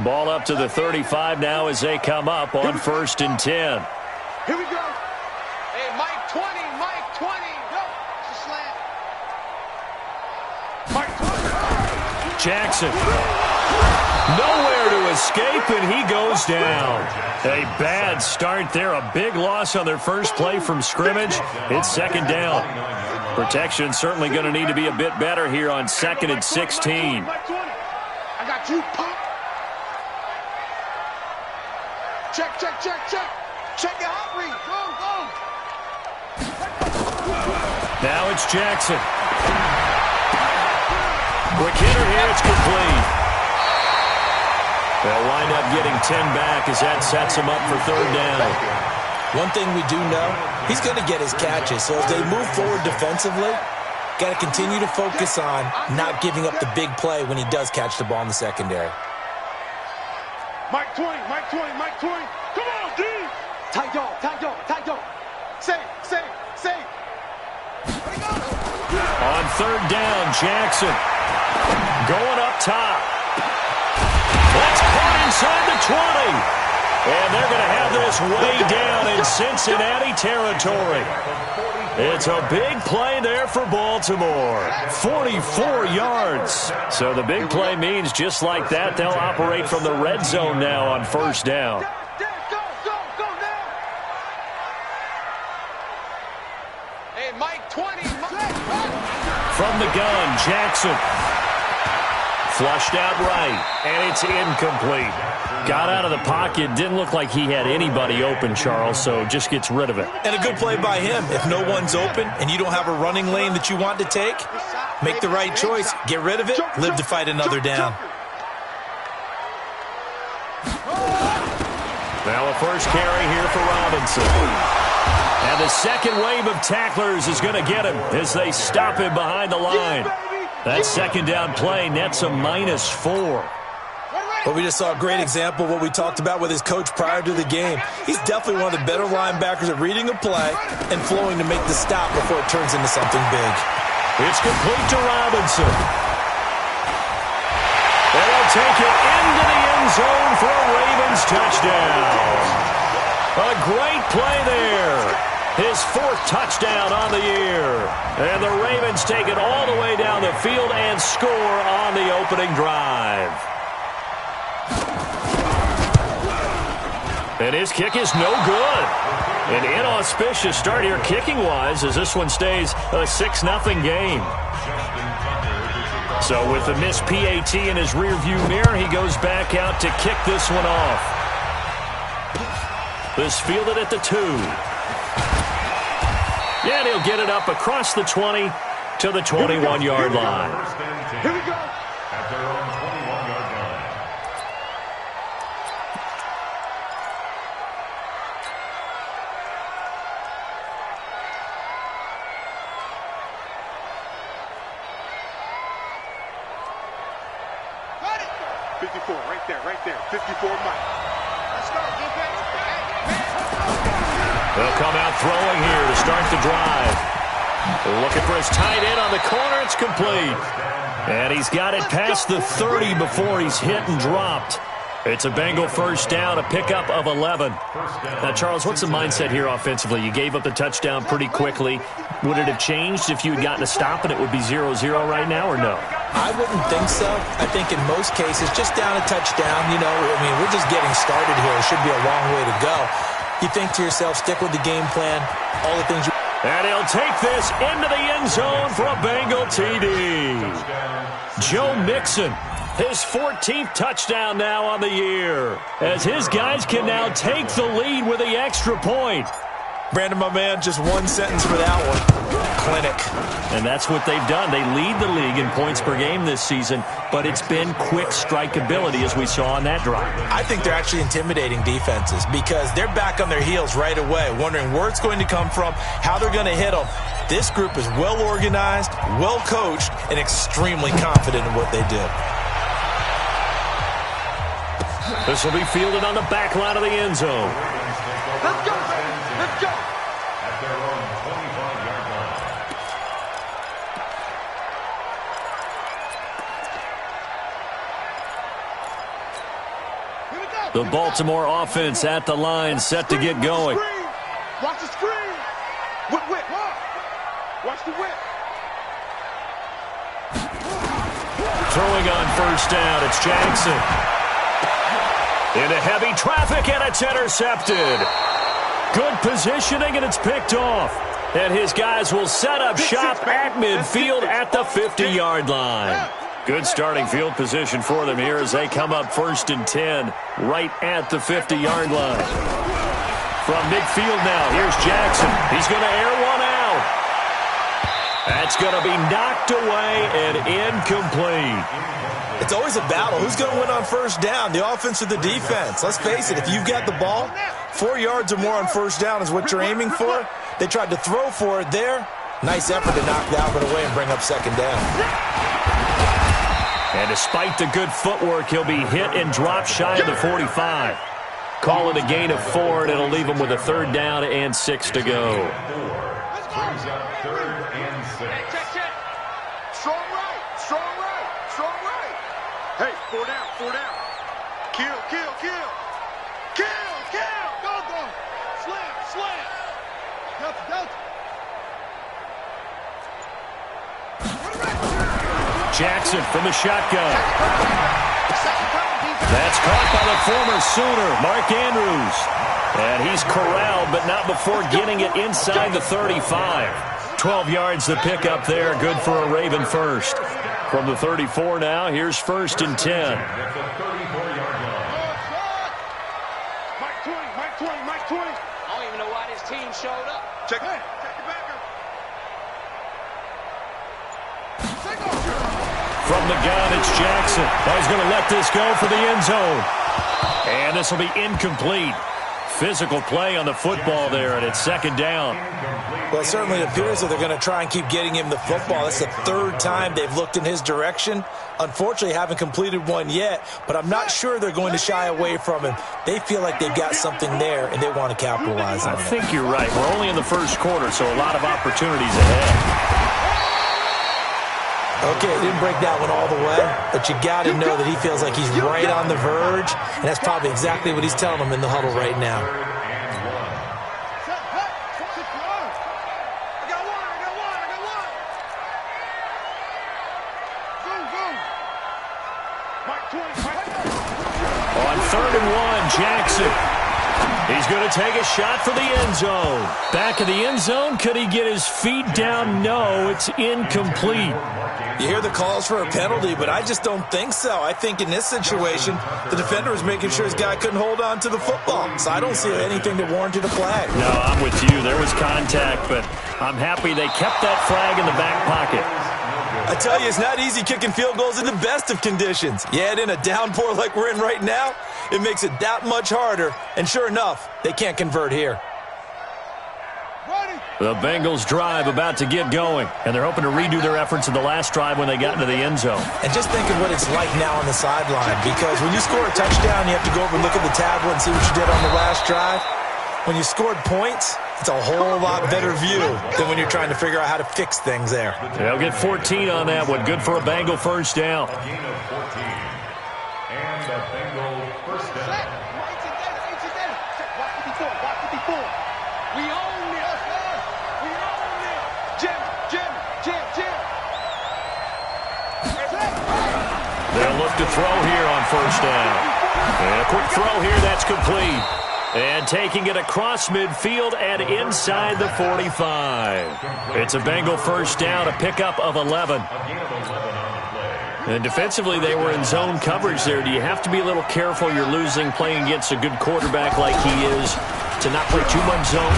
Ball up to the 35 now as they come up on 1st and 10. Here we go. Hey, Mike 20, Mike 20. Go. It's a slant. Mike 20. Jackson. Nowhere to escape, and he goes down. A bad start there. A big loss on their first play from scrimmage. It's 2nd down. Protection certainly going to need to be a bit better here on 2nd and 16. I got you, pop. Check, check, check, check. Check your hot read. Go, go. Now it's Jackson. Quick hitter here. It's complete. They'll wind up getting 10 back as that sets him up for 3rd down. One thing we do know, he's going to get his catches. So as they move forward defensively, got to continue to focus on not giving up the big play when he does catch the ball in the secondary. Mike 20, Mike 20, Mike 20. Come on, D. Tight dog, tight dog, tight dog. Save, save, save. On 3rd down, Jackson going up top. That's caught inside the 20. And they're going to have this way down in Cincinnati territory. It's a big play there for Baltimore. 44 yards. So the big play means just like that, they'll operate from the red zone now on 1st down. Go, go, go now. Hey, Mike 20. From the gun, Jackson. Flushed out right, and it's incomplete. Got out of the pocket. Didn't look like he had anybody open, Charles, so just gets rid of it. And a good play by him. If no one's open and you don't have a running lane that you want to take, make the right choice. Get rid of it. Live to fight another down. Now a first carry here for Robinson. And the second wave of tacklers is going to get him as they stop him behind the line. That 2nd down play nets a -4. But we just saw a great example of what we talked about with his coach prior to the game. He's definitely one of the better linebackers at reading a play and flowing to make the stop before it turns into something big. It's complete to Robinson. And they'll take it into the end zone for a Ravens touchdown. A great play there. His 4th touchdown on the year. And the Ravens take it all the way down the field and score on the opening drive. And his kick is no good. An inauspicious start here kicking-wise as this one stays a 6-0 game. So with the missed PAT in his rearview mirror, he goes back out to kick this one off. This fielded at the 2. And he'll get it up across the 20 to the 21-yard line. Here we go. At their own 21-yard line. Got it. 54, right there. 54, Mike. Let's go, defense. They'll come out throwing here to start the drive. Looking for his tight end on the corner. It's complete. And he's got it past the 30 before he's hit and dropped. It's a Bengal 1st down, a pickup of 11. Now, Charles, what's the mindset here offensively? You gave up the touchdown pretty quickly. Would it have changed if you had gotten a stop and it would be 0-0 right now, or no? I wouldn't think so. I think in most cases, just down a touchdown, we're just getting started here. It should be a long way to go. You think to yourself, stick with the game plan, all the things you... And he'll take this into the end zone for a Bengal TD. Joe Mixon, his 14th touchdown now on the year, as his guys can now take the lead with the extra point. Brandon, my man, just one sentence for that one. Clinic. And that's what they've done. They lead the league in points per game this season, but it's been quick strikeability as we saw on that drive. I think they're actually intimidating defenses because they're back on their heels right away, wondering where it's going to come from, how they're going to hit them. This group is well organized, well coached, and extremely confident in what they do. This will be fielded on the back line of the end zone. Let's go. Let's go. At their own 25-yard line. The Baltimore offense at the line, set to get going. Watch the screen. Whip. Watch the whip. Throwing on first down, it's Jackson. Into heavy traffic, and it's intercepted. Good positioning, and it's picked off. And his guys will set up shop at midfield at the 50-yard line. Good starting field position for them here as they come up 1st and 10 right at the 50-yard line. From midfield now, here's Jackson. He's going to air one out. That's going to be knocked away and incomplete. It's always a battle. Who's going to win on first down, the offense or the defense? Let's face it, if you've got the ball, 4 yards or more on first down is what you're aiming for. They tried to throw for it there. Nice effort to knock that one away and bring up 2nd down. And despite the good footwork, he'll be hit and dropped shy of the 45. Call it a gain of 4, and it'll leave him with a 3rd down and 6 to go. Brings up 3rd and 6. Check. Strong right. Hey, 4 down. Kill. Go. Slam. Delta. Jackson from the shotgun. That's caught by the former Sooner, Mark Andrews. And he's corralled, but not before getting it inside the 35. 12 yards to pick up there, good for a Raven first. From the 34 now, here's 1st and 10. At the 34-yard line. Mike 20. I don't even know why this team showed up. Check the backer. From the gun, it's Jackson. Oh, he's going to let this go for the end zone. And this will be incomplete. Physical play on the football there, and it's 2nd down. Well, it certainly appears that they're going to try and keep getting him the football. That's the 3rd time they've looked in his direction. Unfortunately, haven't completed one yet, but I'm not sure they're going to shy away from him. They feel like they've got something there, and they want to capitalize on it. I think you're right. We're only in the 1st quarter, so a lot of opportunities ahead. Okay, didn't break that one all the way, but you got to know that he feels like he's right on the verge, and that's probably exactly what he's telling them in the huddle right now. I got one. Go. On 3rd and 1, Jackson. He's going to take a shot for the end zone. Back of the end zone, could he get his feet down? No, it's incomplete. You hear the calls for a penalty, but I just don't think so. I think in this situation, the defender was making sure his guy couldn't hold on to the football. So I don't see anything that warranted a flag. No, I'm with you. There was contact, but I'm happy they kept that flag in the back pocket. I tell you, it's not easy kicking field goals in the best of conditions. Yet in a downpour like we're in right now, it makes it that much harder. And sure enough, they can't convert here. The Bengals drive about to get going, and they're hoping to redo their efforts in the last drive when they got into the end zone. And just think of what it's like now on the sideline, because when you score a touchdown, you have to go over and look at the tablet and see what you did on the last drive. When you scored points, it's a whole lot better view than when you're trying to figure out how to fix things there. They'll get 14 on that one. Good for a Bengal first down. A gain of 14. And a Bengal first down. We own this. We own this. Jim. They'll look to throw here on first down. And a quick throw here, that's complete. And taking it across midfield and inside the 45. It's a Bengal first down, a pickup of 11. And defensively, they were in zone coverage there. Do you have to be a little careful? You're losing playing against a good quarterback like he is to not play too much zone?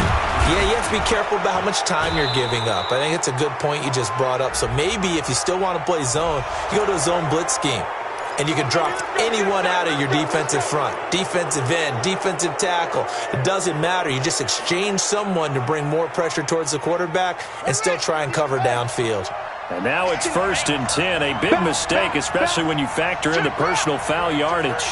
Yeah, you have to be careful about how much time you're giving up. I think it's a good point you just brought up. So maybe if you still want to play zone, you go to a zone blitz scheme. And you can drop anyone out of your defensive front. Defensive end, defensive tackle. It doesn't matter. You just exchange someone to bring more pressure towards the quarterback and still try and cover downfield. And now it's 1st and 10. A big mistake, especially when you factor in the personal foul yardage.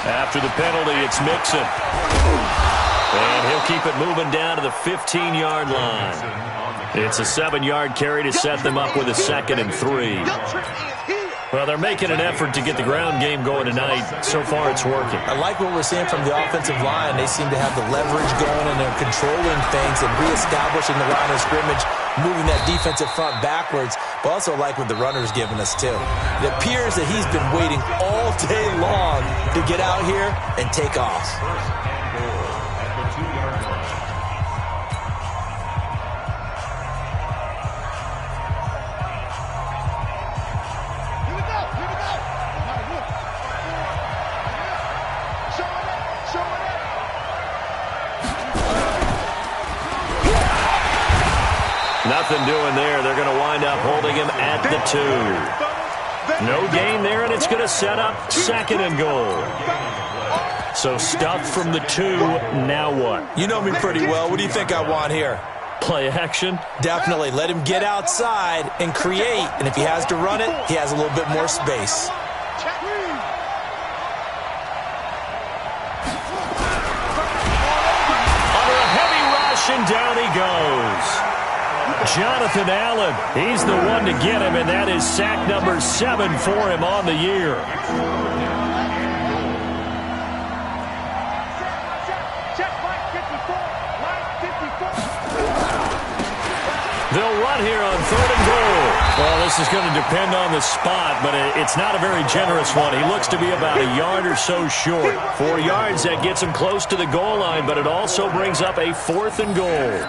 After the penalty, it's Mixon. And he'll keep it moving down to the 15-yard line. It's a 7-yard carry to set them up with a 2nd and 3. Well, they're making an effort to get the ground game going tonight. So far, it's working. I like what we're seeing from the offensive line. They seem to have the leverage going, and they're controlling things and reestablishing the line of scrimmage, moving that defensive front backwards. But also like what the runner's giving us, too. It appears that he's been waiting all day long to get out here and take off. Nothing doing there. They're going to wind up holding him at the 2. No gain there, and it's going to set up 2nd and goal. So stuffed from the 2. Now what? You know me pretty well. What do you think I want here? Play action? Definitely. Let him get outside and create. And if he has to run it, he has a little bit more space. Under a heavy rush, and down he goes. Jonathan Allen, he's the one to get him, and that is sack number 7 for him on the year. They'll run here on 3rd and goal. Well, this is going to depend on the spot, but it's not a very generous one. He looks to be about a yard or so short. 4 yards, that gets him close to the goal line, but it also brings up a 4th and goal.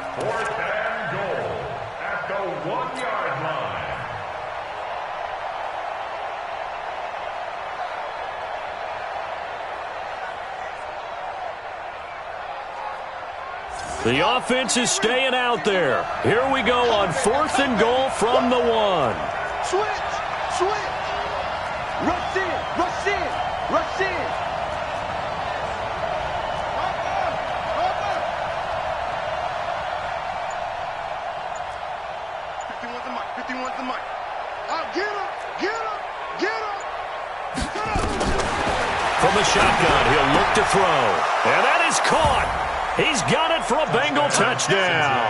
The offense is staying out there. Here we go on 4th and goal from the 1. Switch! Switch! Rush in! Rush in! Rush in! 51's the mic. 51's the mic. Out! Get him! Get him! Get him! From the shotgun, he'll look to throw. And that is caught. He's got it for a Bengal touchdown.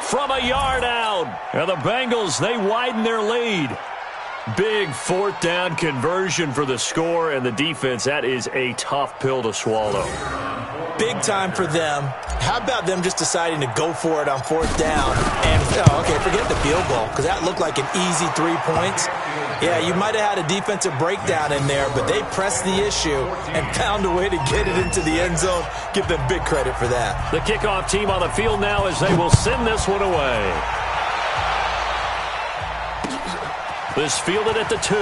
From a yard out. And the Bengals, they widen their lead. Big 4th down conversion for the score, and the defense, that is a tough pill to swallow. Big time for them. How about them just deciding to go for it on 4th down? And, okay, forget the field goal, because that looked like an easy 3 points. Yeah, you might have had a defensive breakdown in there, but they pressed the issue and found a way to get it into the end zone. Give them big credit for that. The kickoff team on the field now as they will send this one away. This fielded at the 2.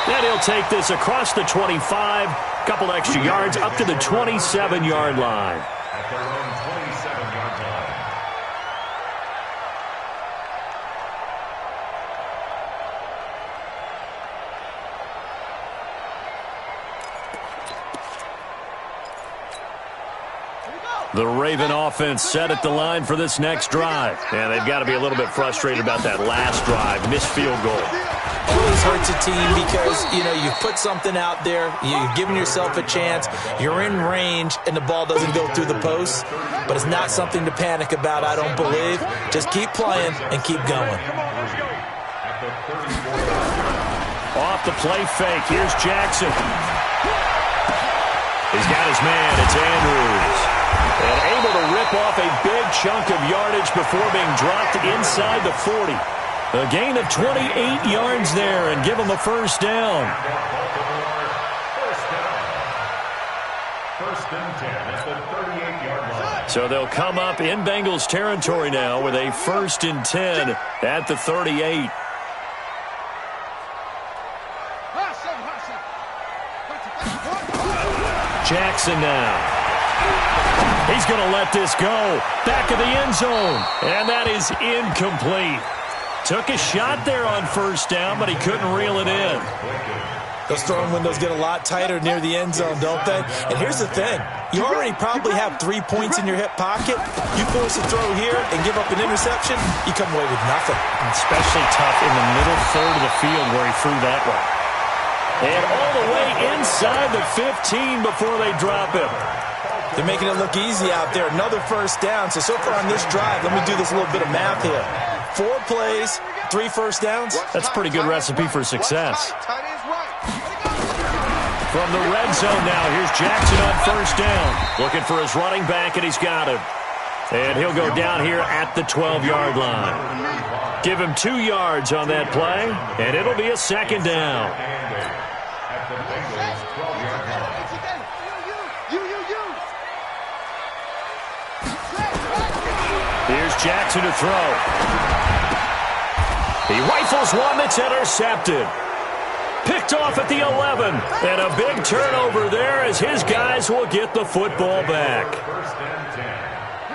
And he'll take this across the 25, couple extra yards up to the 27-yard line. At their own 27-yard line. The Raven offense set at the line for this next drive. And they've got to be a little bit frustrated about that last drive. Missed field goal. Always hurts a team because, you put something out there, you're giving yourself a chance, you're in range, and the ball doesn't go through the post. But it's not something to panic about, I don't believe. Just keep playing and keep going. Off the play fake, here's Jackson. He's got his man, it's Andrews. And able to rip off a big chunk of yardage before being dropped inside the 40. A gain of 28 yards there and give him a 1st down. First and 10 at the 38-yard line. So they'll come up in Bengals territory now with a 1st and 10 at the 38. Jackson now. He's going to let this go. Back of the end zone. And that is incomplete. Took a shot there on 1st down, but he couldn't reel it in. Those throwing windows get a lot tighter near the end zone, don't they? And here's the thing. You already probably have 3 points in your hip pocket. You force a throw here and give up an interception, you come away with nothing. Especially tough in the middle third of the field where he threw that one. And all the way inside the 15 before they drop him. They're making it look easy out there. Another first down. So far on this drive, let me do this little bit of math here. 4 plays, 3 first downs. That's a pretty good recipe for success. From the red zone now, here's Jackson on first down. Looking for his running back, and he's got him. And he'll go down here at the 12-yard line. Give him 2 yards on that play, and it'll be a second down. Here's Jackson to throw. He rifles one that's intercepted. Picked off at the 11. And a big turnover there as his guys will get the football back.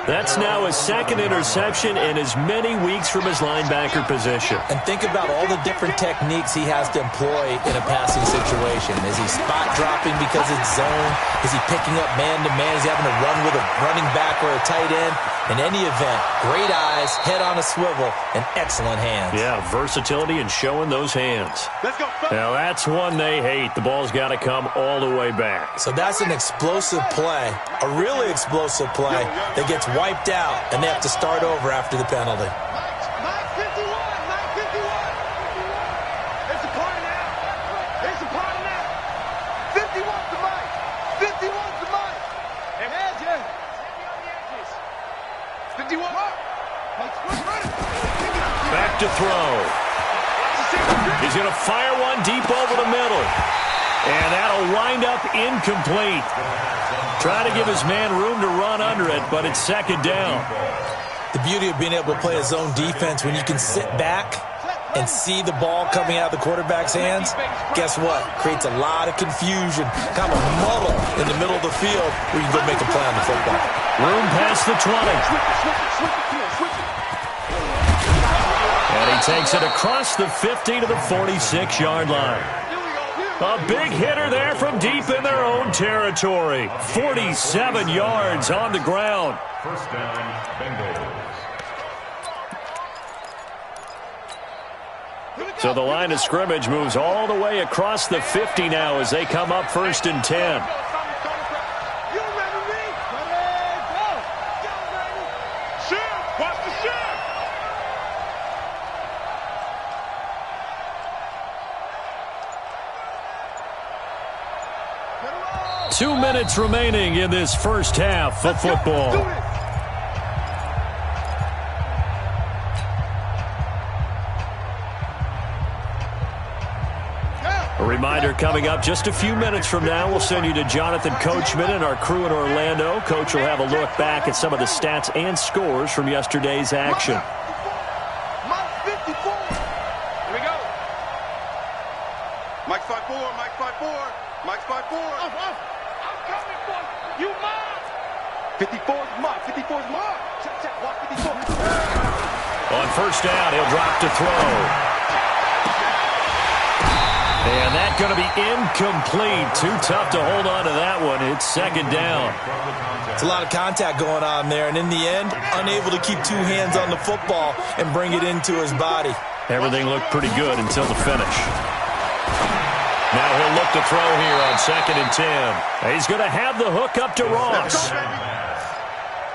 That's now his second interception in as many weeks from his linebacker position. And think about all the different techniques he has to employ in a passing situation. Is he spot dropping because it's zone? Is he picking up man-to-man? Is he having to run with a running back or a tight end? In any event, great eyes, head on a swivel, and excellent hands. Yeah, versatility and showing those hands. Let's go. Now, that's one they hate. The ball's got to come all the way back. So that's an explosive play, a really explosive play that gets wiped out, and they have to start over after the penalty. Mike 51. Mike 51. It's a party now. It's a party now. 51 to Mike. 51 to Mike. And heads, yeah. 51. Mike's running. Back to throw. He's going to fire one deep over the middle. And that'll wind up incomplete. Trying to give his man room to run under it, but it's second down. The beauty of being able to play a zone defense when you can sit back and see the ball coming out of the quarterback's hands, guess what? Creates a lot of confusion, kind of a muddle in the middle of the field where you can go make a play on the football. Room past the 20. And he takes it across the 50 to the 46-yard line. A big hitter there from deep in their own territory. 47 yards on the ground. First down, Bengals. So the line of scrimmage moves all the way across the 50 now as they come up 1st and 10. You remember me? Go. Shift. Watch the shift. Two minutes remaining in this first half of football. A reminder coming up just a few minutes from now, we'll send you to Jonathan Coachman and our crew in Orlando. Coach will have a look back at some of the stats and scores from yesterday's action. Mike 54. Here we go. Mike 5-4. Mike 5-4. Mike 5-4. I'm coming for you. You mine. 54 is Mike. 54 is Mike. Check. Watch 54. On first down, he'll drop to throw. And that's going to be incomplete. Too tough to hold on to that one. It's second down. It's a lot of contact going on there, and in the end, unable to keep 2 hands on the football and bring it into his body. Everything looked pretty good until the finish. Now he'll look to throw here on 2nd and 10. He's going to have the hook up to Ross.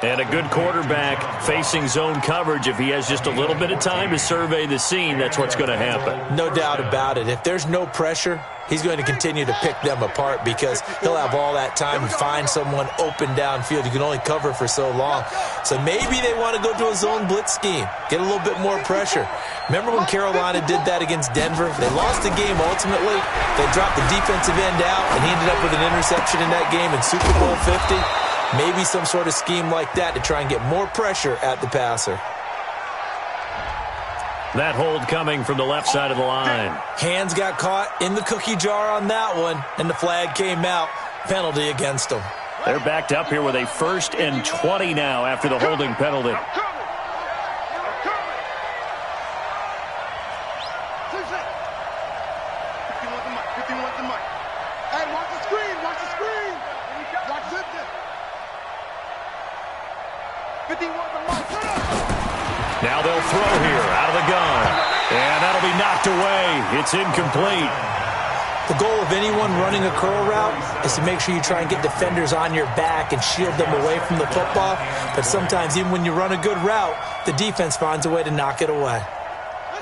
And a good quarterback facing zone coverage. If he has just a little bit of time to survey the scene, that's what's going to happen. No doubt about it. If there's no pressure, he's going to continue to pick them apart because he'll have all that time to find someone open downfield. You can only cover for so long. So maybe they want to go to a zone blitz scheme, get a little bit more pressure. Remember when Carolina did that against Denver? They lost the game ultimately. They dropped the defensive end out, and he ended up with an interception in that game in Super Bowl 50. Maybe some sort of scheme like that to try and get more pressure at the passer. That hold coming from the left side of the line. Hands got caught in the cookie jar on that one, and the flag came out. Penalty against them. They're backed up here with a 1st and 20 now after the holding penalty. Now they'll throw here out of the gun. And that'll be knocked away. It's incomplete. The goal of anyone running a curl route is to make sure you try and get defenders on your back and shield them away from the football. But sometimes even when you run a good route, the defense finds a way to knock it away.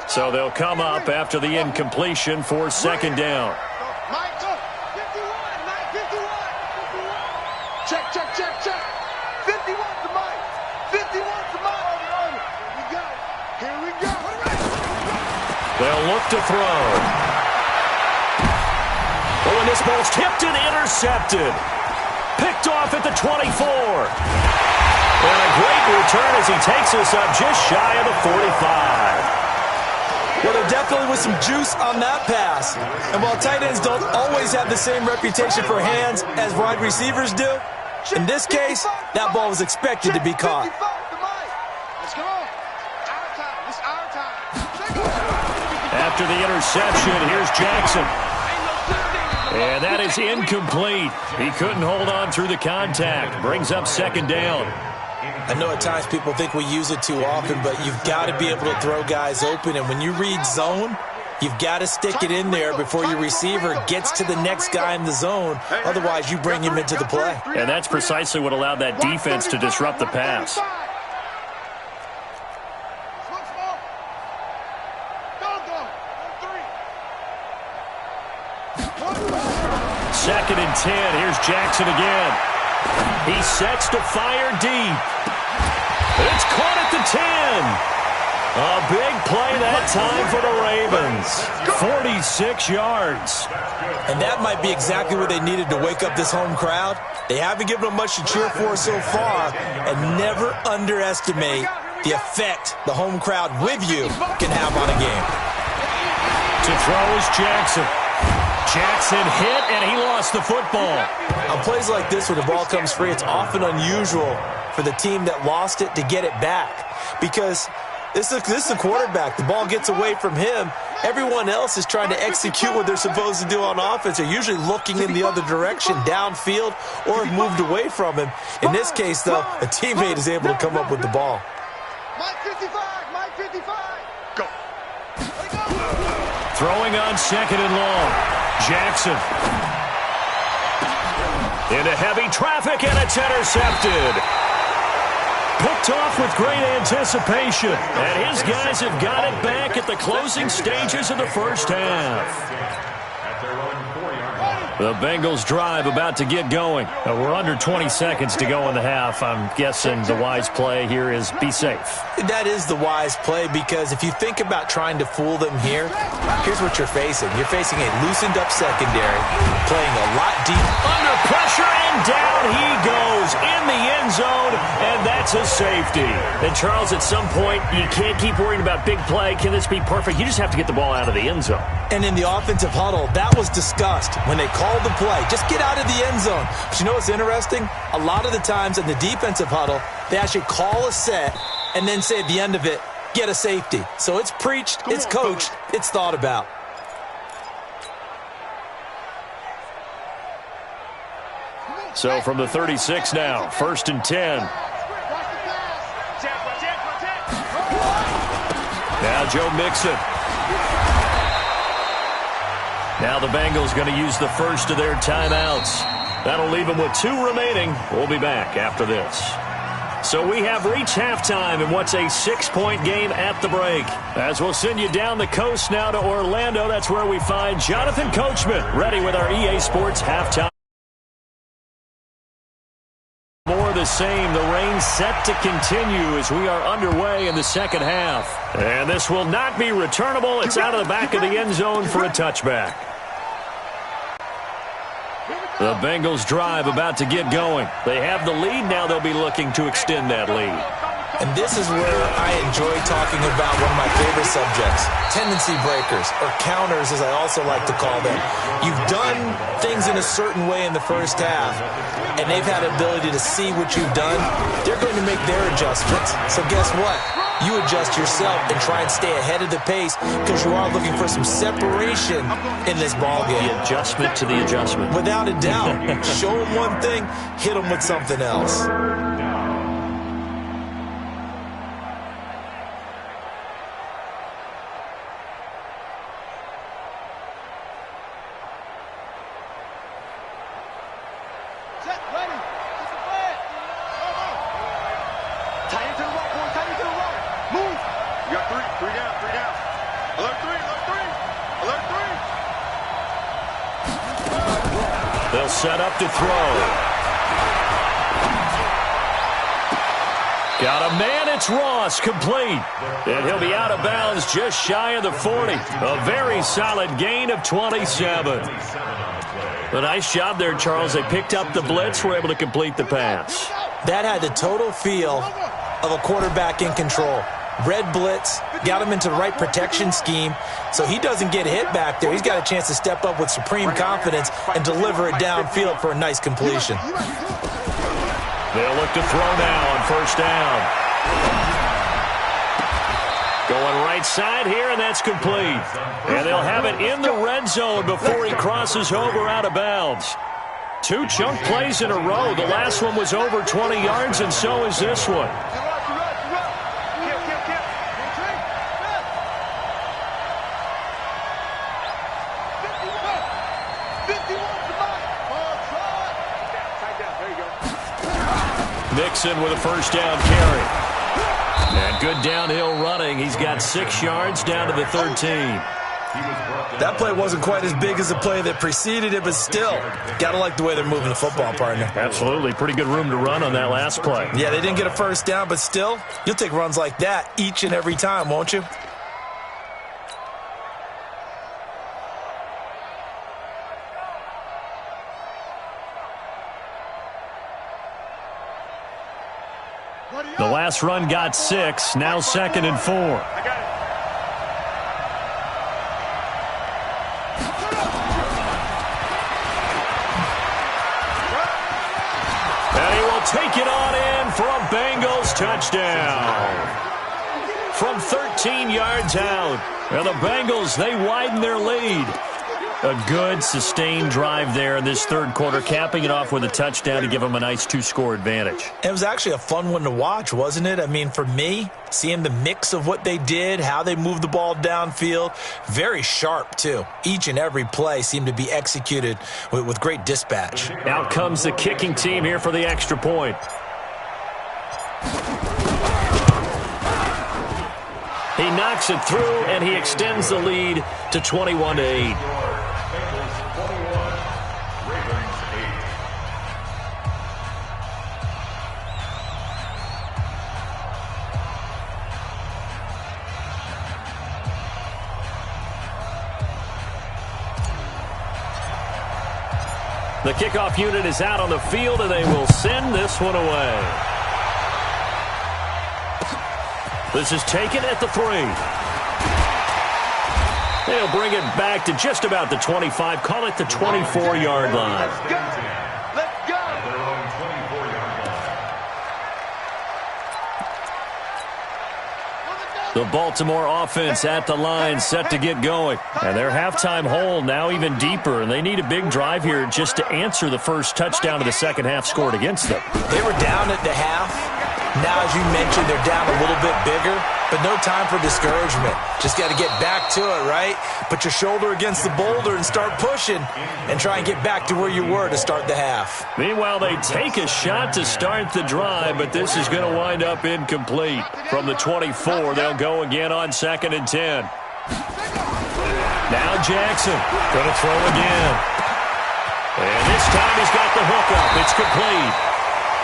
So they'll come up after the incompletion for second down. Mike, 51, Mike, 51. Check, check, check, check. 51 to Mike. 51 to Mike. Here we go. Here we go. They'll look to throw. Oh, and this ball's tipped and intercepted. Picked off at the 24. And a great return as he takes us up just shy of the 45. Well, there definitely was some juice on that pass. And while tight ends don't always have the same reputation for hands as wide receivers do, in this case, that ball was expected to be caught. Let's go. Our time. It's our time. After the interception, here's Jackson. And that is incomplete. He couldn't hold on through the contact. Brings up second down. I know at times people think we use it too often, but you've got to be able to throw guys open. And when you read zone, you've got to stick it in there before your receiver gets to the next guy in the zone. Otherwise, you bring him into the play. And that's precisely what allowed that defense to disrupt the pass. Second and 10. Here's Jackson again. He sets to fire deep. It's caught at the 10. A big play that time for the Ravens. 46 yards. And that might be exactly what they needed to wake up this home crowd. They haven't given them much to cheer for so far. And never underestimate the effect the home crowd with you can have on a game. To throw is Jackson. Jackson hit, and he lost the football. On plays like this, when the ball comes free, it's often unusual for the team that lost it to get it back. Because this is the quarterback. The ball gets away from him. Everyone else is trying to execute what they're supposed to do on offense. They're usually looking in the other direction, downfield, or have moved away from him. In this case, though, a teammate is able to come up with the ball. Mike 55, Mike 55. Go. Throwing on second and long. Jackson. Into heavy traffic, and it's intercepted. Picked off with great anticipation. And his guys have got it back at the closing stages of the first half. The Bengals drive about to get going. We're under 20 seconds to go in the half. I'm guessing the wise play here is be safe. That is the wise play, because if you think about trying to fool them here, here's what you're facing. You're facing a loosened up secondary, playing a lot deep. Under pressure, and down he goes in the end zone, and that's a safety. And Charles, at some point, you can't keep worrying about big play. Can this be perfect? You just have to get the ball out of the end zone. And in the offensive huddle, that was discussed when they called the play. Just get out of the end zone. But you know what's interesting? A lot of the times in the defensive huddle, they actually call a set and then say at the end of it, get a safety. So it's preached, it's coached, it's thought about. So from the 36 now, 1st and 10. Now Joe Mixon. Now the Bengals going to use the first of their timeouts. That'll leave them with 2 remaining. We'll be back after this. So we have reached halftime in what's a 6-point game at the break. As we'll send you down the coast now to Orlando, that's where we find Jonathan Coachman ready with our EA Sports halftime. More of the same. The rain set to continue as we are underway in the second half. And this will not be returnable. It's out of the back of the end zone for a touchback. The Bengals drive about to get going. They have the lead. Now they'll be looking to extend that lead. And this is where I enjoy talking about one of my favorite subjects, tendency breakers, or counters as I also like to call them. You've done things in a certain way in the first half, and they've had the ability to see what you've done. They're going to make their adjustments. So guess what? You adjust yourself and try and stay ahead of the pace, because you are looking for some separation in this ballgame. The adjustment to the adjustment. Without a doubt. Show them one thing, hit them with something else. Set, ready. It's a play. Tight into the right, boy. Tight into the right. Move. You got three. Three down. Three down. Alert three. Alert three. Alert three. They'll set up to throw. Got a man, it's Ross, complete. And he'll be out of bounds just shy of the 40. A very solid gain of 27. A nice job there, Charles. They picked up the blitz, were able to complete the pass. That had the total feel of a quarterback in control. Red blitz, got him into the right protection scheme, so he doesn't get hit back there. He's got a chance to step up with supreme confidence and deliver it downfield for a nice completion. They'll look to throw now on first down. Going right side here, and that's complete. And they'll have it in the red zone before he crosses over out of bounds. 2 chunk plays in a row. The last one was over 20 yards, and so is this one. Nixon with a first down carry. And good downhill running. He's got 6 yards down to the 13. That play wasn't quite as big as the play that preceded it, but still, got to like the way they're moving the football, partner. Absolutely. Pretty good room to run on that last play. Yeah, they didn't get a first down, but still, you'll take runs like that each and every time, won't you? The last run got 6. Now 2nd and 4. And he will take it on in for a Bengals touchdown. From 13 yards out. And the Bengals, they widen their lead. A good, sustained drive there in this third quarter, capping it off with a touchdown to give them a nice 2-score advantage. It was actually a fun one to watch, wasn't it? I mean, for me, seeing the mix of what they did, how they moved the ball downfield, very sharp, too. Each and every play seemed to be executed with great dispatch. Out comes the kicking team here for the extra point. He knocks it through, and he extends the lead to 21-8. The kickoff unit is out on the field, and they will send this one away. This is taken at the 3. They'll bring it back to just about the 25, call it the 24-yard line. Let's go. The Baltimore offense at the line, set to get going. And their halftime hole now even deeper, and they need a big drive here just to answer the first touchdown of the second half scored against them. They were down at the half. Now, as you mentioned, they're down a little bit bigger, but no time for discouragement. Just got to get back to it, right? Put your shoulder against the boulder and start pushing and try and get back to where you were to start the half. Meanwhile, they take a shot to start the drive, but this is going to wind up incomplete. From the 24, they'll go again on 2nd and 10. Now Jackson going to throw again. And this time he's got the hook up. It's complete.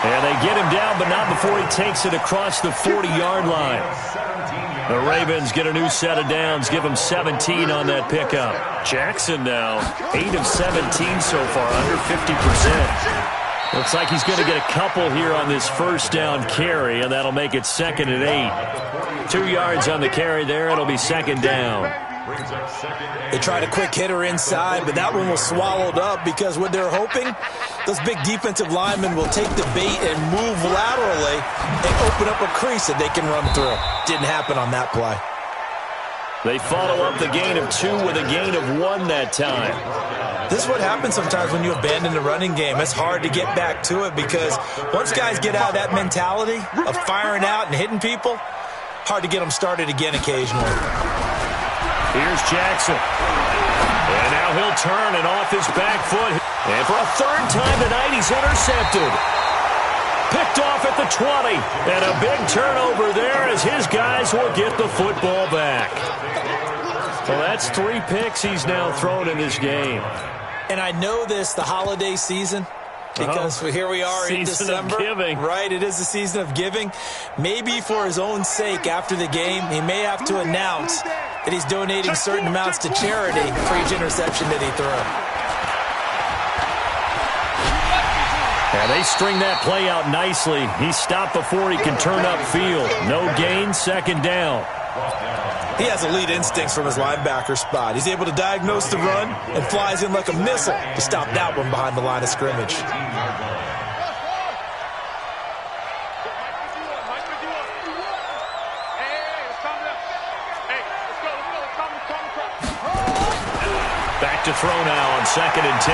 And they get him down, but not before he takes it across the 40-yard line. The Ravens get a new set of downs, give him 17 on that pickup. Jackson now, 8 of 17 so far, under 50%. Looks like he's going to get a couple here on this first down carry, and that'll make it 2nd and 8. 2 yards on the carry there, it'll be 2nd down. They tried a quick hitter inside, but that one was swallowed up because what they're hoping, those big defensive linemen will take the bait and move laterally and open up a crease that they can run through. Didn't happen on that play. They follow up the gain of 2 with a gain of 1 that time. This is what happens sometimes when you abandon the running game. It's hard to get back to it because once guys get out of that mentality of firing out and hitting people, hard to get them started again occasionally. Here's Jackson. And now he'll turn and off his back foot. And for a third time tonight, he's intercepted. Picked off at the 20. And a big turnover there as his guys will get the football back. Well, that's 3 picks he's now thrown in this game. And I know this, the holiday season, because here we are in December. Giving. Right, it is the season of giving. Maybe for his own sake after the game, he may have to announce that he's donating certain amounts to charity for each interception that he threw. And they string that play out nicely. He's stopped before he can turn upfield. No gain, second down. He has elite instincts from his linebacker spot. He's able to diagnose the run and flies in like a missile to stop that one behind the line of scrimmage. Back to throw now on 2nd and 10.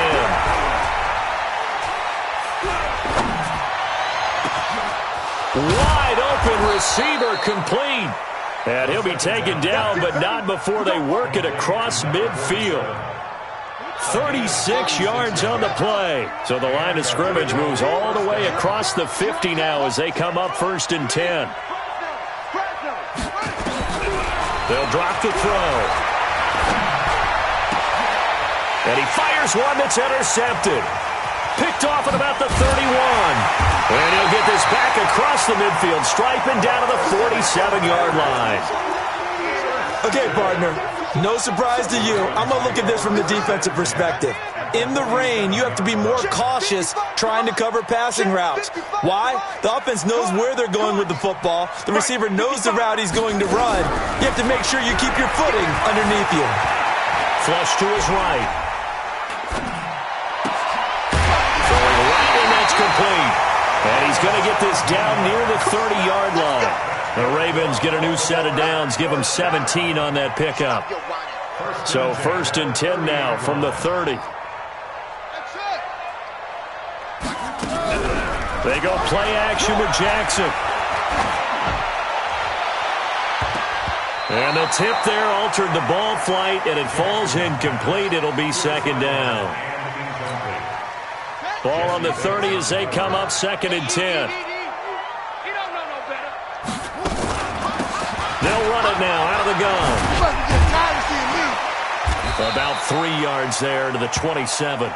Wide open receiver complete. And he'll be taken down, but not before they work it across midfield. 36 yards on the play. So the line of scrimmage moves all the way across the 50 now as they come up 1st and 10. They'll drop the throw. And he fires one that's intercepted. Picked off at about the 31. And he'll get this back across the midfield stripe and down to the 47-yard line. Okay, partner, no surprise to you. I'm going to look at this from the defensive perspective. In the rain, you have to be more cautious trying to cover passing routes. Why? The offense knows where they're going with the football. The receiver knows the route he's going to run. You have to make sure you keep your footing underneath you. Flush to his right. Throwing right, and that's complete. And he's going to get this down near the 30-yard line. The Ravens get a new set of downs, give them 17 on that pickup. So 1st and 10 now from the 30. They go play action with Jackson. And the tip there altered the ball flight, and it falls incomplete. It'll be 2nd down. Ball on the 30 as they come up 2nd and 10. They'll run it now out of the gun. About 3 yards there to the 27.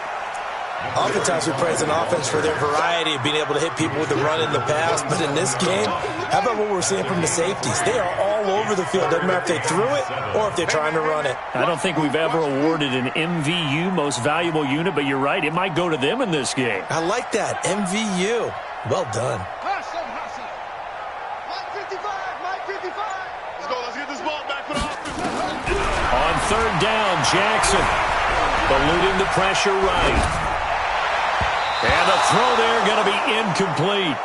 Oftentimes we praise an offense for their variety of being able to hit people with the run in the past. But in this game, how about what we're seeing from the safeties? They are all over the field. Doesn't matter if they threw it or if they're trying to run it. I don't think we've ever awarded an MVU, most valuable unit, but you're right. It might go to them in this game. I like that. MVU. Well done. Let's get this ball back for the offense. On 3rd down, Jackson eluding the pressure right. And the throw there going to be incomplete.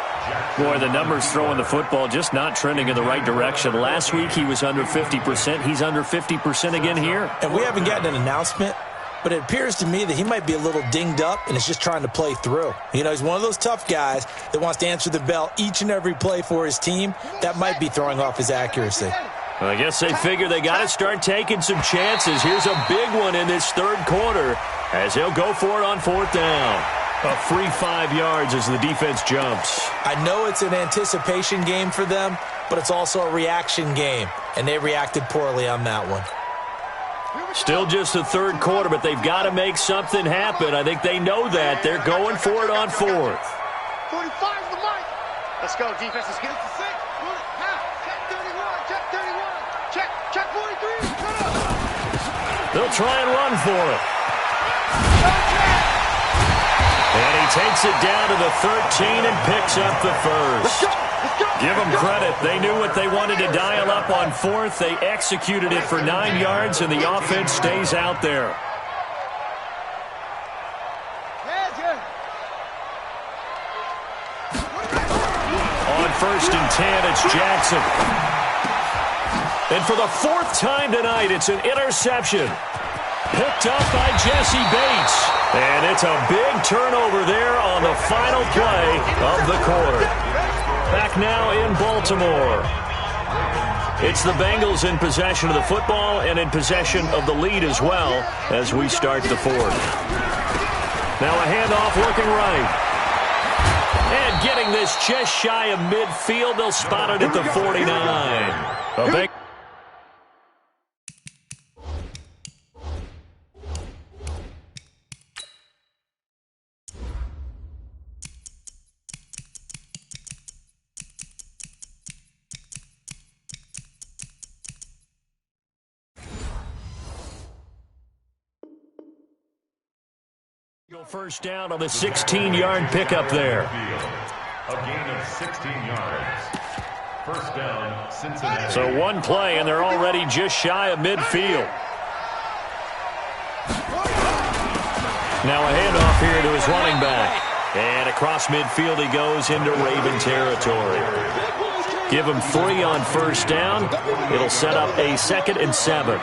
Boy, the numbers throwing the football just not trending in the right direction. Last week he was under 50%. He's under 50% again here. And we haven't gotten an announcement, but it appears to me that he might be a little dinged up and is just trying to play through. You know, he's one of those tough guys that wants to answer the bell each and every play for his team. That might be throwing off his accuracy. I guess they figure they got to start taking some chances. Here's a big one in this 3rd quarter as he'll go for it on 4th down. A free 5 yards as the defense jumps. I know it's an anticipation game for them, but it's also a reaction game, and they reacted poorly on that one. Still just the 3rd quarter, but they've got to make something happen. I think they know that. They're going for it on 4th. 45 is the mic. Let's go, defense. Let's get it to 6. Check 31. Check 31. Check 43. Shut up. They'll try and run for it. And he takes it down to the 13 and picks up the 1st. Give them credit. They knew what they wanted to dial up on 4th. They executed it for 9 yards, and the offense stays out there. On 1st and 10, it's Jackson. And for the 4th time tonight, it's an interception. Picked up by Jesse Bates. And it's a big turnover there on the final play of the quarter. Back now in Baltimore. It's the Bengals in possession of the football and in possession of the lead as well as we start the 4th. Now a handoff looking right. And getting this just shy of midfield. They'll spot it at the 49. A big first down on the 16-yard pickup there. A gain of 16 yards. First down, Cincinnati. So one play, and they're already just shy of midfield. Now a handoff here to his running back. And across midfield he goes into Raven territory. Give him 3 on first down. It'll set up a 2nd and 7.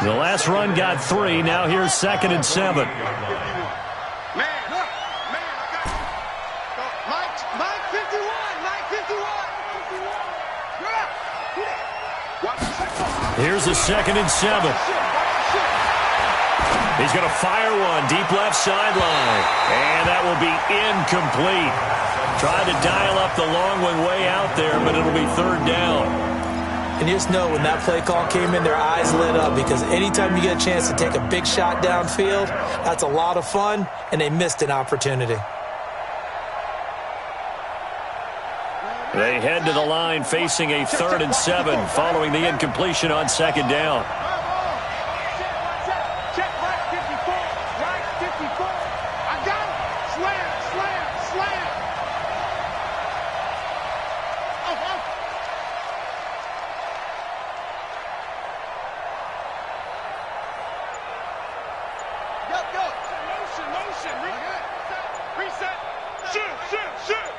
The last run got 3. Now here's 2nd and 7. Here's the 2nd and 7. He's going to fire one deep left sideline. And that will be incomplete. Tried to dial up the long one way out there, but it'll be 3rd down. And you just know when that play call came in, their eyes lit up because anytime you get a chance to take a big shot downfield, that's a lot of fun, and they missed an opportunity. They head to the line facing a 3rd and 7 following the incompletion on 2nd down. Check right 54. Right 54. I got it. Slam, slam, slam. Go. Motion. Reset. Shoot.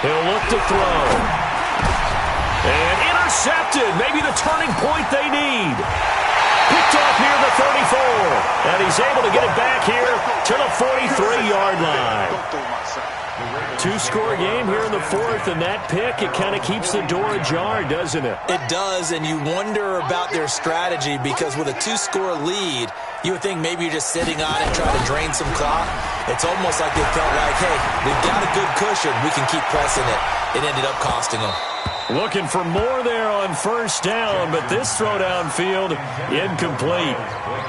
He'll look to throw. And intercepted. Maybe the turning point they need. Picked off near the 34. And he's able to get it back here to the 43-yard line. 2-score game here in the 4th, and that pick, it kind of keeps the door ajar, doesn't it? It does, and you wonder about their strategy because with a 2-score lead, you would think maybe you're just sitting on it and trying to drain some clock. It's almost like they felt like, hey, we've got a good cushion. We can keep pressing it. It ended up costing them. Looking for more there on first down, but this throw downfield, incomplete.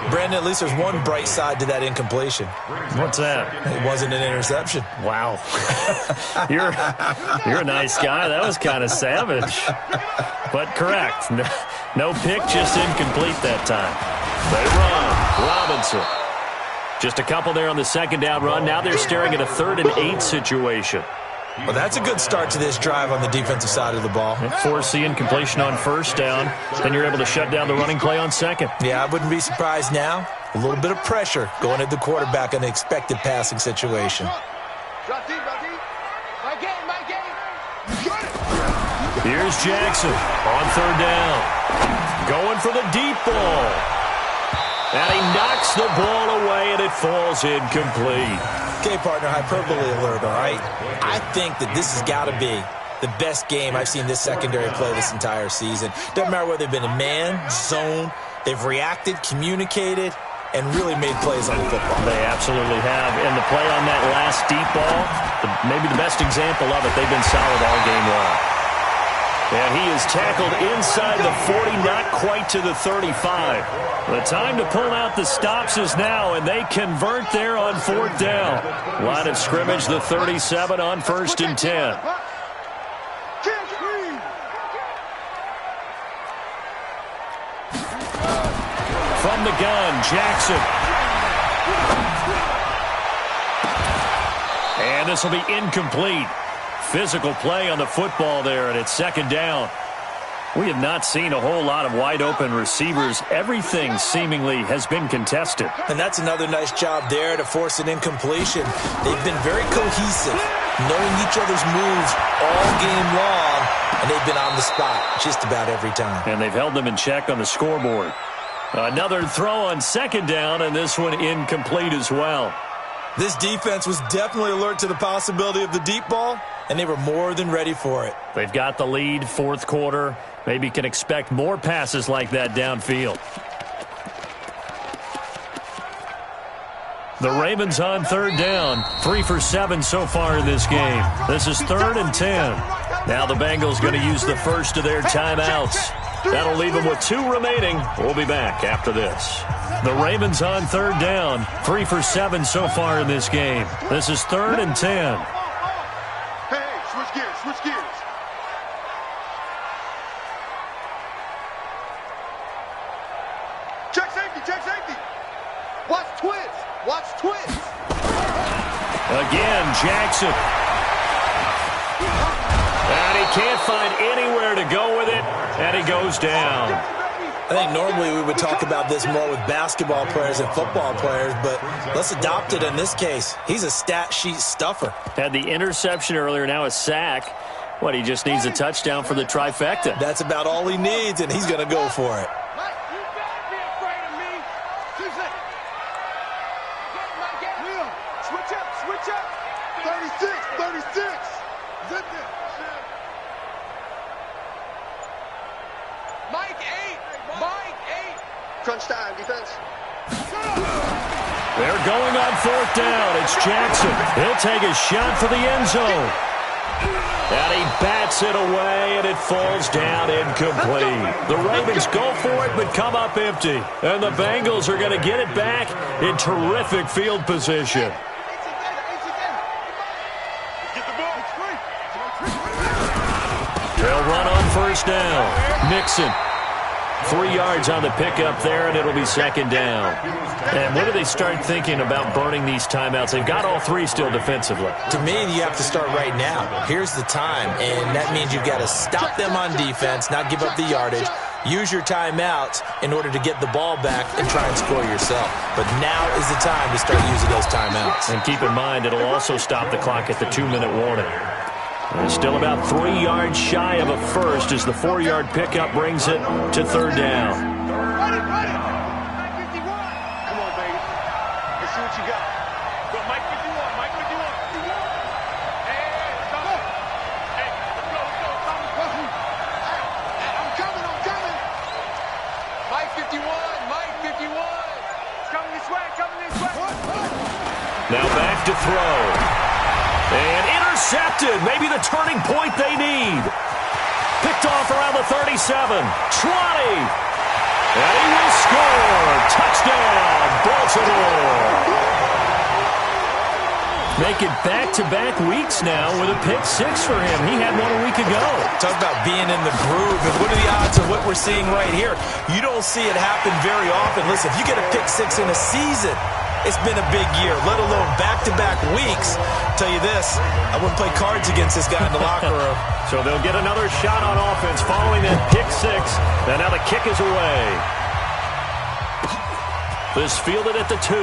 Brandon, at least there's one bright side to that incompletion. What's that? It wasn't an interception. Wow. You're a nice guy. That was kind of savage. But correct. No pick, just incomplete that time. They run. Robinson. Just a couple there on the 2nd down run. Now they're staring at a 3rd and 8 situation. Well, that's a good start to this drive on the defensive side of the ball. Force the incompletion on first down. Then you're able to shut down the running play on 2nd. Yeah, I wouldn't be surprised now. A little bit of pressure going at the quarterback in the expected passing situation. Drop deep. My game. Here's Jackson on 3rd down. Going for the deep ball. And he knocks the ball away, and it falls incomplete. Okay, partner, hyperbole alert, all right? I think that this has got to be the best game I've seen this secondary play this entire season. Doesn't matter whether they've been in man, zone, they've reacted, communicated, and really made plays on the football. They absolutely have. And the play on that last deep ball, maybe the best example of it, they've been solid all game long. And he is tackled inside the 40, not quite to the 35. The time to pull out the stops is now, and they convert there on 4th down. Line of scrimmage, the 37 on 1st and 10. From the gun, Jackson. And this will be incomplete. Physical play on the football there, and it's 2nd down. We have not seen a whole lot of wide-open receivers. Everything seemingly has been contested. And that's another nice job there to force an incompletion. They've been very cohesive, knowing each other's moves all game long, and they've been on the spot just about every time. And they've held them in check on the scoreboard. Another throw on 2nd down, and this one incomplete as well. This defense was definitely alert to the possibility of the deep ball, and they were more than ready for it. They've got the lead, 4th quarter. Maybe can expect more passes like that downfield. The Ravens on third down. 3 for 7 so far in this game. This is 3rd and 10. Now the Bengals going to use the first of their timeouts. That'll leave them with 2 remaining. We'll be back after this. The Ravens on third down. 3 for 7 so far in this game. This is 3rd and 10. Hey, switch gears, switch gears. Check safety, check safety. Watch twist, watch twist. Again, Jackson. And he can't find anywhere to go with it, and he goes down. I think normally we would talk about this more with basketball players and football players, but let's adopt it in this case. He's a stat sheet stuffer. Had the interception earlier, now a sack. What, he just needs a touchdown for the trifecta. That's about all he needs, and he's going to go for it. Mike, you better be afraid of me. 2 seconds. Will, switch up, switch up. 36, 36. Zip it. Mike 8, Mike 8. Crunch time, defense. They're going on 4th down. It's Jackson. He'll take a shot for the end zone. And he bats it away, and it falls down incomplete. The Ravens go for it, but come up empty. And the Bengals are going to get it back in terrific field position. They'll run on 1st down. Mixon. 3 yards on the pickup there, and it'll be 2nd down. And when do they start thinking about burning these timeouts? They've got all 3 still defensively. To me, you have to start right now. Here's the time, and that means you've got to stop them on defense, not give up the yardage, use your timeouts in order to get the ball back and try and score yourself. But now is the time to start using those timeouts. And keep in mind, it'll also stop the clock at the 2-minute warning. They're still about 3 yards shy of a first as the 4-yard pickup brings it to 3rd down. Ready, ready. Mike 51. Come on, baby. Let's see what you got. Go, Mike 51, Mike 51. Hey, let's go. Hey, let's go, come. Hey, I'm coming. Mike 51, Mike 51. It's coming this way, Now back to throw. And intercepted. Maybe the turning point they need. Picked off around the 37. 20. And he will score. Touchdown, Baltimore. Making back-to-back weeks now with a pick 6 for him. He had one a week ago. Talk about being in the groove. And what are the odds of what we're seeing right here? You don't see it happen very often. Listen, if you get a pick 6 in a season, it's been a big year, let alone back-to-back weeks. Tell you this, I wouldn't play cards against this guy in the locker room. So they'll get another shot on offense following that pick 6. And now the kick is away. This fielded at the 2.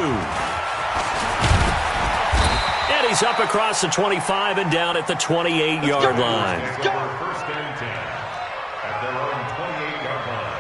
And he's up across the 25 and down at the 28-yard line. First and 10 at their own 28-yard line.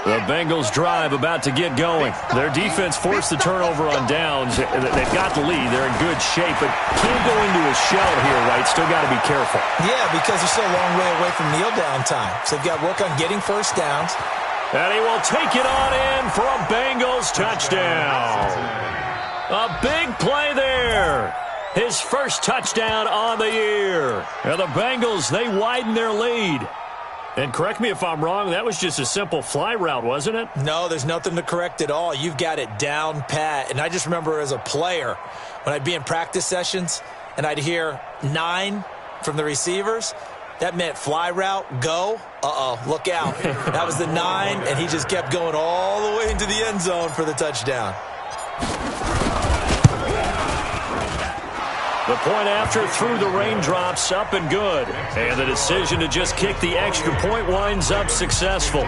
The Bengals drive about to get going. Their defense forced the turnover on downs. They've got the lead. They're in good shape, but can't go into a shell here, right? Still got to be careful. Yeah, because they're still a long way away from kneel down time. So they've got to work on getting first downs. And he will take it on in for a Bengals touchdown. A big play there. His first touchdown on the year. And the Bengals, they widen their lead. And correct me if I'm wrong, that was just a simple fly route, wasn't it? No, there's nothing to correct at all. You've got it down pat. And I just remember as a player, when I'd be in practice sessions and I'd hear 9 from the receivers, that meant fly route, go. Look out. That was the 9, and he just kept going all the way into the end zone for the touchdown. The point after through the raindrops, up and good. And the decision to just kick the extra point winds up successful.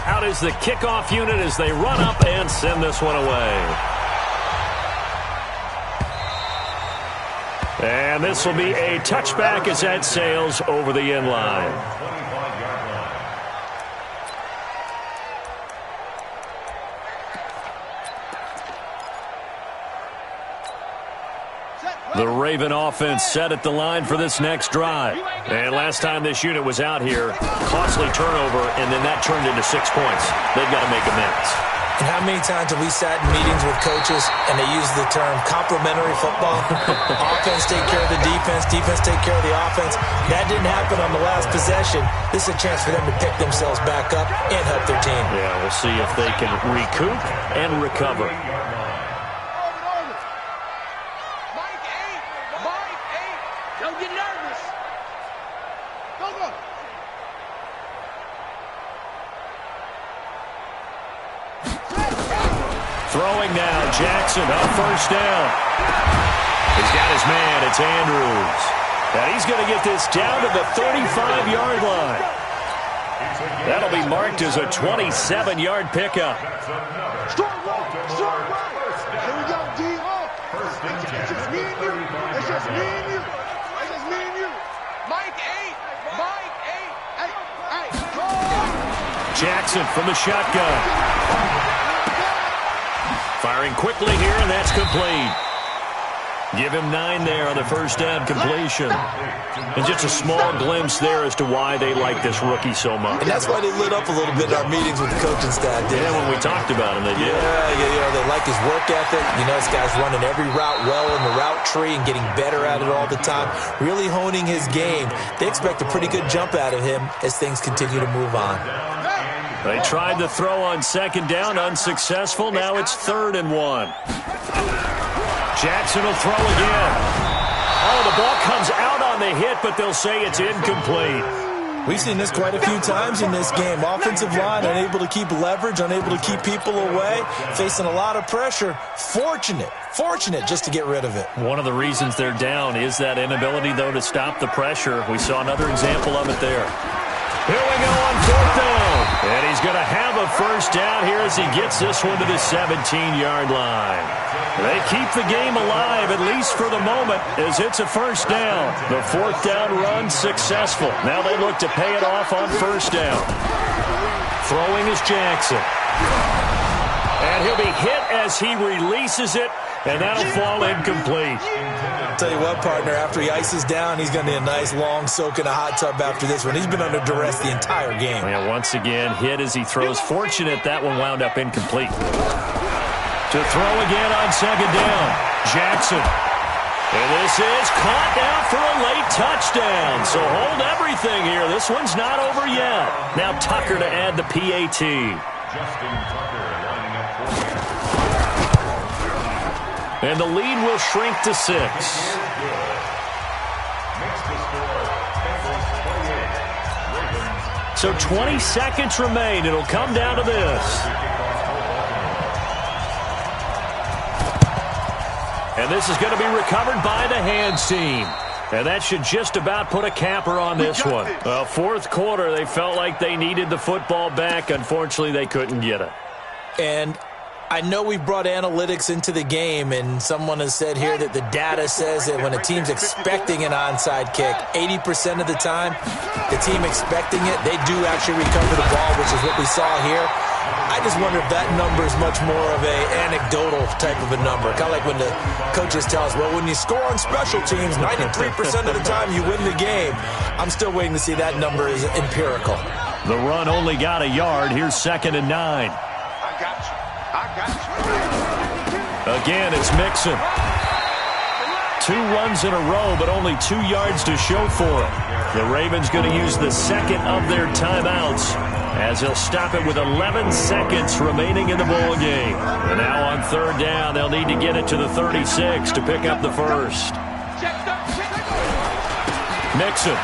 Out is the kickoff unit as they run up and send this one away. And this will be a touchback as that sails over the end line. The Raven offense set at the line for this next drive. And last time this unit was out here, costly turnover, and then that turned into 6 points. They've got to make amends. And how many times have we sat in meetings with coaches and they use the term complementary football? Offense take care of the defense, defense take care of the offense. That didn't happen on the last possession. This is a chance for them to pick themselves back up and help their team. Yeah, we'll see if they can recoup and recover. Don't get nervous. Go. Throwing now, Jackson on first down. He's got his man, it's Andrews. And he's going to get this down to the 35-yard line. That'll be marked as a 27-yard pickup. Strong right. Here we go, D. It's just me and you. It's just me and you. It's just me and you. Mike 8. Hey, go. Jackson from the shotgun. Firing quickly here, and that's complete. Give him 9 there on the first down completion. And just a small glimpse there as to why they like this rookie so much. And that's why they lit up a little bit in our meetings with the coaching staff. Yeah, when we talked about him, they did. Yeah, they like his work ethic. You know, this guy's running every route well in the route tree and getting better at it all the time, really honing his game. They expect a pretty good jump out of him as things continue to move on. They tried the throw on second down, unsuccessful. Now it's 3rd and 1. Jackson will throw again. Oh, the ball comes out on the hit, but they'll say it's incomplete. We've seen this quite a few times in this game. Offensive line unable to keep leverage, unable to keep people away, facing a lot of pressure. Fortunate just to get rid of it. One of the reasons they're down is that inability, though, to stop the pressure. We saw another example of it there. Here we go on 4th down. And he's going to have a first down here as he gets this one to the 17-yard line. They keep the game alive, at least for the moment, as it's a first down. The 4th down run successful. Now they look to pay it off on first down. Throwing is Jackson. And he'll be hit as he releases it, and that'll fall incomplete. Tell you what, partner, after he ices down, he's going to need a nice long soak in a hot tub after this one. He's been under duress the entire game. And once again, hit as he throws. Fortunate that one wound up incomplete. To throw again on second down, Jackson. And this is caught now for a late touchdown. So hold everything here. This one's not over yet. Now Tucker to add the PAT. Justin Tucker lining up for you. And the lead will shrink to 6. Makes the score Bengals 28. Ravens. So 20 seconds remain. It'll come down to this. And this is going to be recovered by the hands team. And that should just about put a capper on this one. Well, 4th quarter, they felt like they needed the football back. Unfortunately, they couldn't get it. And I know we brought analytics into the game, and someone has said here that the data says that when a team's expecting an onside kick, 80% of the time, the team expecting it, they do actually recover the ball, which is what we saw here. I just wonder if that number is much more of a anecdotal type of a number. Kind of like when the coaches tell us, well, when you score on special teams, 93% of the time you win the game. I'm still waiting to see that number is empirical. The run only got a yard. Here's 2nd and 9. I got you. Again, it's Mixon. 2 runs in a row, but only 2 yards to show for it. The Ravens going to use the second of their timeouts as they'll stop it with 11 seconds remaining in the ball game. And now on 3rd down, they'll need to get it to the 36 to pick up the first. Mixon.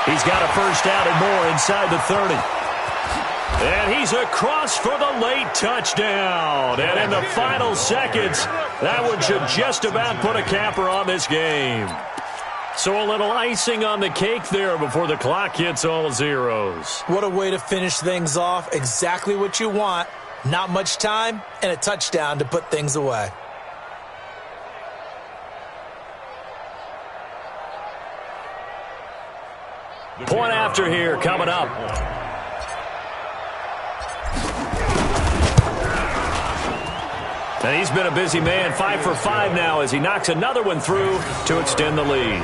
He's got a first down and more inside the 30. And he's across for the late touchdown. And in the final seconds, that one should just about put a capper on this game. So a little icing on the cake there before the clock hits all zeros. What a way to finish things off. Exactly what you want. Not much time and a touchdown to put things away. Point after here coming up. And he's been a busy man, 5 for 5 now as he knocks another one through to extend the lead.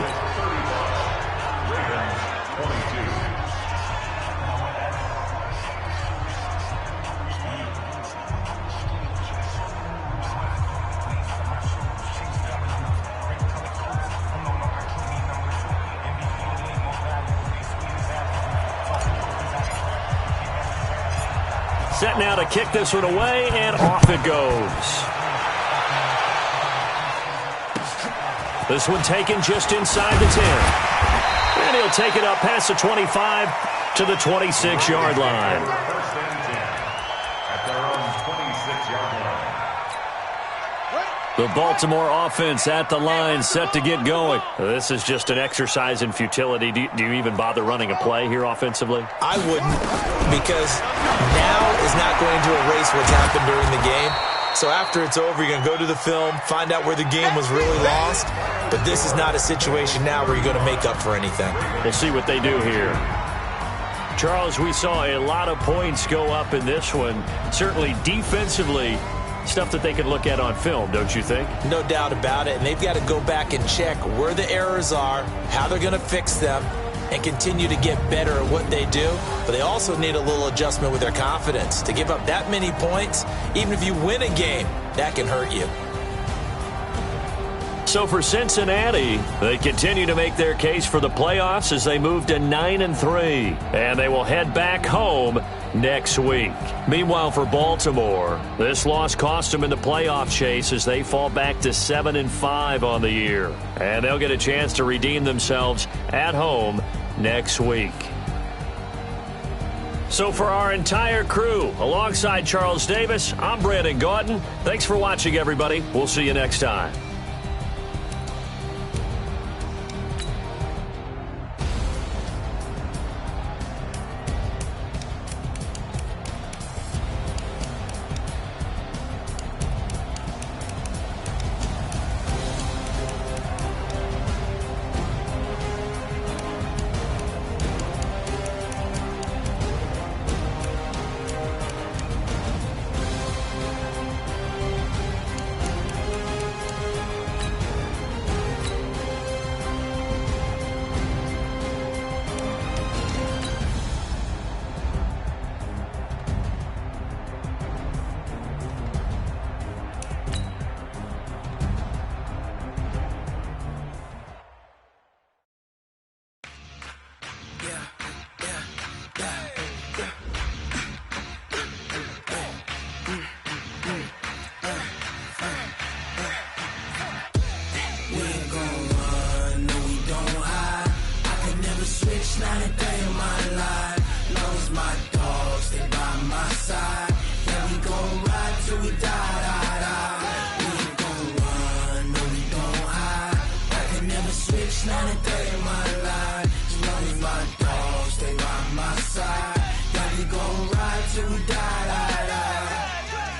Set now to kick this one away, and off it goes. This one taken just inside the 10. And he'll take it up past the 25 to the 26-yard line. First and 10 at their own 26-yard line. The Baltimore offense at the line, set to get going. This is just an exercise in futility. Do you even bother running a play here offensively? I wouldn't, because now is not going to erase what's happened during the game. So after it's over, you're going to go to the film, find out where the game was really lost. But this is not a situation now where you're going to make up for anything. We'll see what they do here. Charles, we saw a lot of points go up in this one. Certainly defensively, stuff that they can look at on film, don't you think? No doubt about it. And they've got to go back and check where the errors are, how they're going to fix them, and continue to get better at what they do. But they also need a little adjustment with their confidence. To give up that many points, even if you win a game, that can hurt you. So for Cincinnati, they continue to make their case for the playoffs as they move to 9-3. And they will head back home next week. Meanwhile, for Baltimore, this loss cost them in the playoff chase as they fall back to 7-5 on the year. And they'll get a chance to redeem themselves at home next week. So for our entire crew, alongside Charles Davis, I'm Brandon Gaudin. Thanks for watching, everybody. We'll see you next time.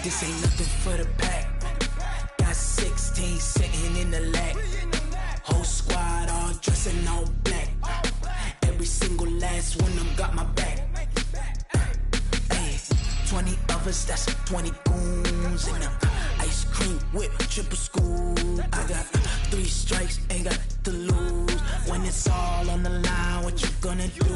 This ain't nothing for the pack. Got 16 sitting in the lag. Whole squad all dressing all black. Every single last one of them got my back. Hey, 20 of us, that's 20 goons in them. Ice cream whip, triple school. I got 3 strikes, ain't got to lose. When it's all on the line, what you gonna do?